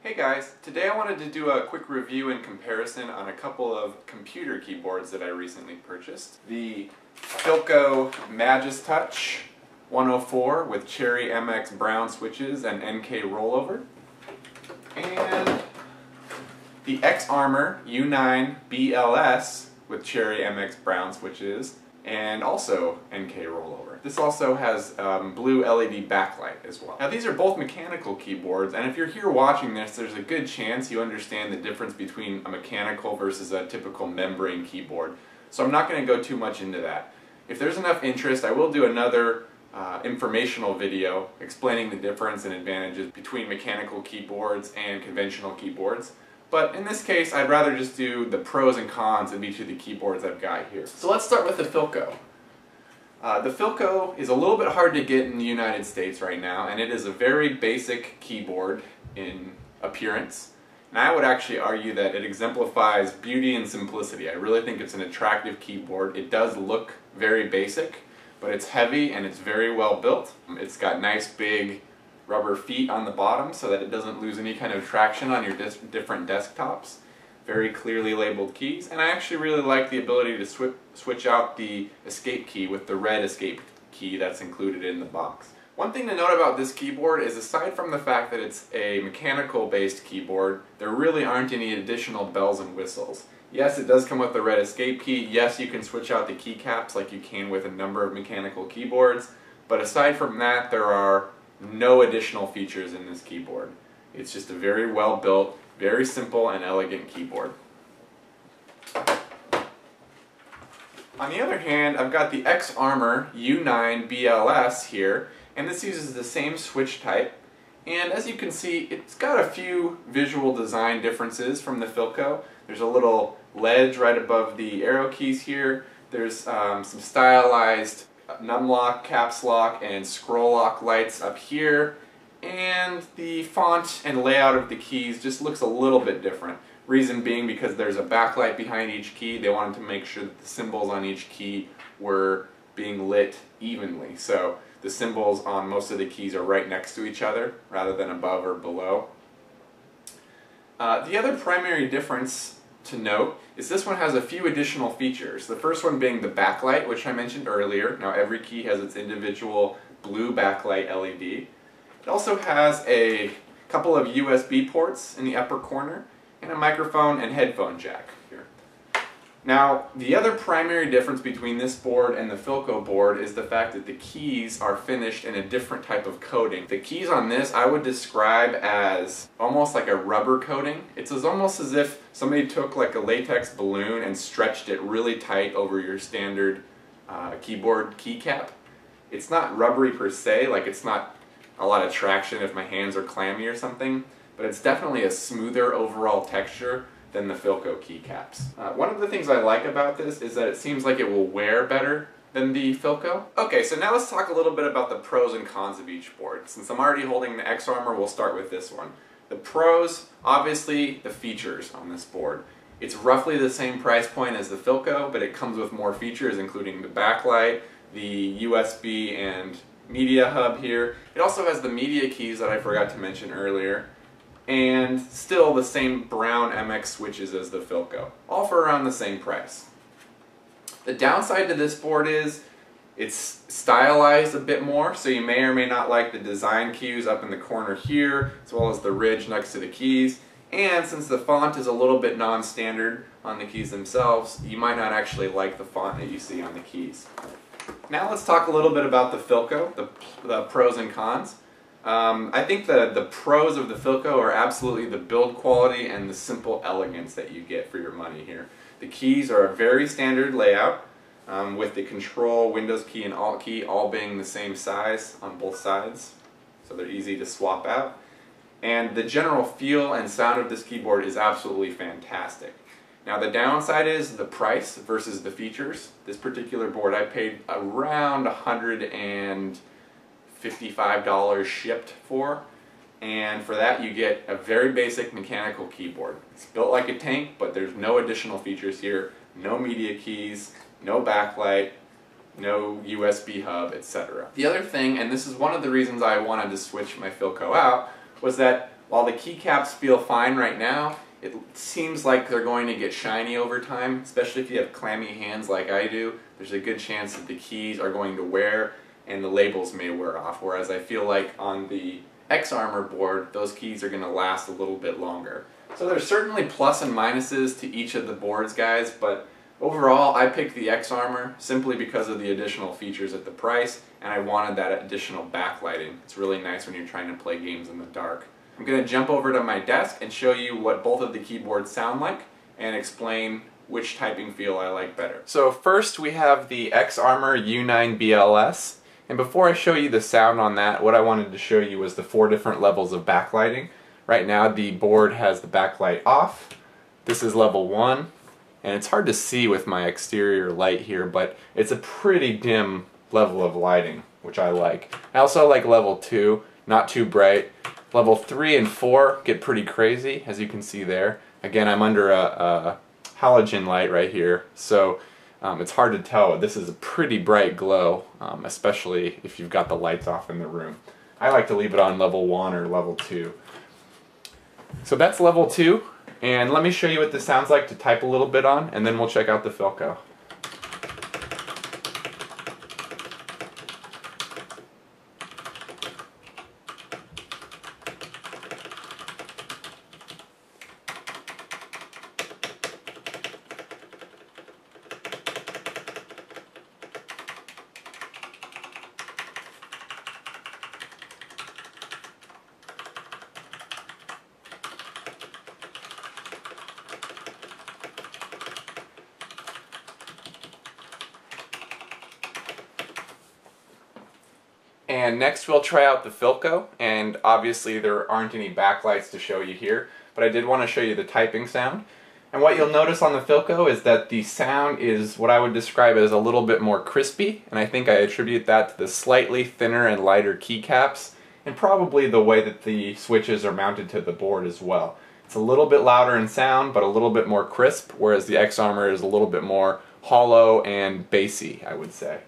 Hey guys, today I wanted to do a quick review and comparison on a couple of computer keyboards that I recently purchased. The Filco Majestouch 104 with Cherry MX brown switches and NK rollover, and the XArmor U9BL-S with Cherry MX brown switches and also NK rollover. This also has blue LED backlight as well. Now these are both mechanical keyboards, and if you're here watching this, there's a good chance you understand the difference between a mechanical versus a typical membrane keyboard. So I'm not going to go too much into that. If there's enough interest, I will do another informational video explaining the difference and advantages between mechanical keyboards and conventional keyboards. But in this case, I'd rather just do the pros and cons of each of the keyboards I've got here. So let's start with the Filco. The Filco is a little bit hard to get in the United States right now, and it is a very basic keyboard in appearance. And I would actually argue that it exemplifies beauty and simplicity. I really think it's an attractive keyboard. It does look very basic, but it's heavy and it's very well built. It's got nice big rubber feet on the bottom so that it doesn't lose any kind of traction on your different desktops. Very clearly labeled keys, and I actually really like the ability to switch out the escape key with the red escape key that's included in the box. One thing to note about this keyboard is, aside from the fact that it's a mechanical based keyboard, there really aren't any additional bells and whistles. Yes, it does come with the red escape key. Yes, you can switch out the keycaps like you can with a number of mechanical keyboards, but aside from that, there are no additional features in this keyboard. It's just a very well built, very simple and elegant keyboard. On the other hand, I've got the XArmor U9BL-S here, and this uses the same switch type, and as you can see, it's got a few visual design differences from the Filco. There's a little ledge right above the arrow keys here. There's some stylized numlock, caps lock, and scroll lock lights up here, and the font and layout of the keys just looks a little bit different. Reason being because there's a backlight behind each key. They wanted to make sure that the symbols on each key were being lit evenly. So the symbols on most of the keys are right next to each other rather than above or below. The other primary difference to note is this one has a few additional features. The first one being the backlight, which I mentioned earlier. Now every key has its individual blue backlight LED. It also has a couple of USB ports in the upper corner and a microphone and headphone jack here. Now the other primary difference between this board and the Filco board is the fact that the keys are finished in a different type of coating. The keys on this I would describe as almost like a rubber coating. It's almost as if somebody took like a latex balloon and stretched it really tight over your standard keyboard keycap. It's not rubbery per se, like it's not a lot of traction if my hands are clammy or something, but it's definitely a smoother overall texture than the Filco keycaps. One of the things I like about this is that it seems like it will wear better than the Filco. Okay, so now let's talk a little bit about the pros and cons of each board. Since I'm already holding the XArmor, we'll start with this one. The pros, obviously the features on this board. It's roughly the same price point as the Filco, but it comes with more features, including the backlight, the USB and media hub here. It also has the media keys that I forgot to mention earlier, and still the same brown MX switches as the Filco, all for around the same price. The downside to this board is it's stylized a bit more, so you may or may not like the design cues up in the corner here, as well as the ridge next to the keys. And since the font is a little bit non-standard on the keys themselves, you might not actually like the font that you see on the keys. Now let's talk a little bit about the Filco, the pros and cons. I think the pros of the Filco are absolutely the build quality and the simple elegance that you get for your money here. The keys are a very standard layout, with the Control, Windows key, and Alt key all being the same size on both sides, so they're easy to swap out. And the general feel and sound of this keyboard is absolutely fantastic. Now the downside is the price versus the features. This particular board I paid around $155 shipped for, and for that you get a very basic mechanical keyboard. It's built like a tank, but there's no additional features here. No media keys, no backlight, no USB hub, etc. The other thing, and this is one of the reasons I wanted to switch my Filco out, was that While the keycaps feel fine right now, it seems like they're going to get shiny over time, especially if you have clammy hands like I do. There's a good chance that the keys are going to wear and the labels may wear off, whereas I feel like on the XArmor board, those keys are going to last a little bit longer. So there's certainly plus and minuses to each of the boards, guys, but overall I picked the XArmor simply because of the additional features at the price, and I wanted that additional backlighting. It's really nice when you're trying to play games in the dark. I'm going to jump over to my desk and show you what both of the keyboards sound like and explain which typing feel I like better. So first we have the XArmor U9BL-S, and before I show you the sound on that, what I wanted to show you was the 4 different levels of backlighting. Right now the board has the backlight off. This is level 1, and it's hard to see with my exterior light here, but it's a pretty dim level of lighting, which I like. I also like level 2, not too bright. Level 3 and 4 get pretty crazy, as you can see there. Again, I'm under a halogen light right here, so it's hard to tell. This is a pretty bright glow, especially if you've got the lights off in the room. I like to leave it on level 1 or level 2. So that's level 2, and let me show you what this sounds like to type a little bit on, and then we'll check out the Filco. And next we'll try out the Filco, and obviously there aren't any backlights to show you here, but I did want to show you the typing sound. And what you'll notice on the Filco is that the sound is what I would describe as a little bit more crispy, and I think I attribute that to the slightly thinner and lighter keycaps, and probably the way that the switches are mounted to the board as well. It's a little bit louder in sound, but a little bit more crisp, whereas the XArmor is a little bit more hollow and bassy, I would say.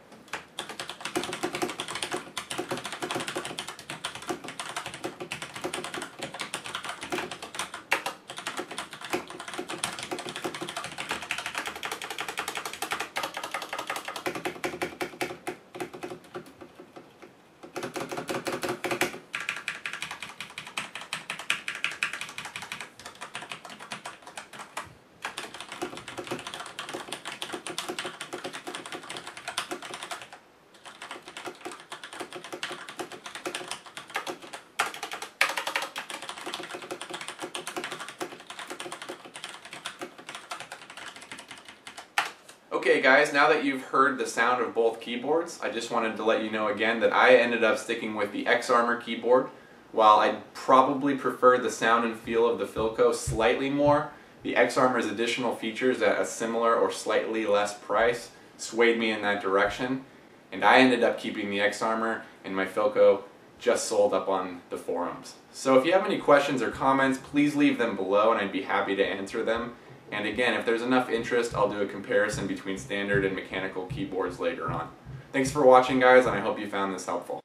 Okay guys, now that you've heard the sound of both keyboards, I just wanted to let you know again that I ended up sticking with the XArmor keyboard. While I probably prefer the sound and feel of the Filco slightly more, the XArmor's additional features at a similar or slightly less price swayed me in that direction, and I ended up keeping the XArmor, and my Filco just sold up on the forums. So if you have any questions or comments, please leave them below and I'd be happy to answer them. And again, if there's enough interest, I'll do a comparison between standard and mechanical keyboards later on. Thanks for watching, guys, and I hope you found this helpful.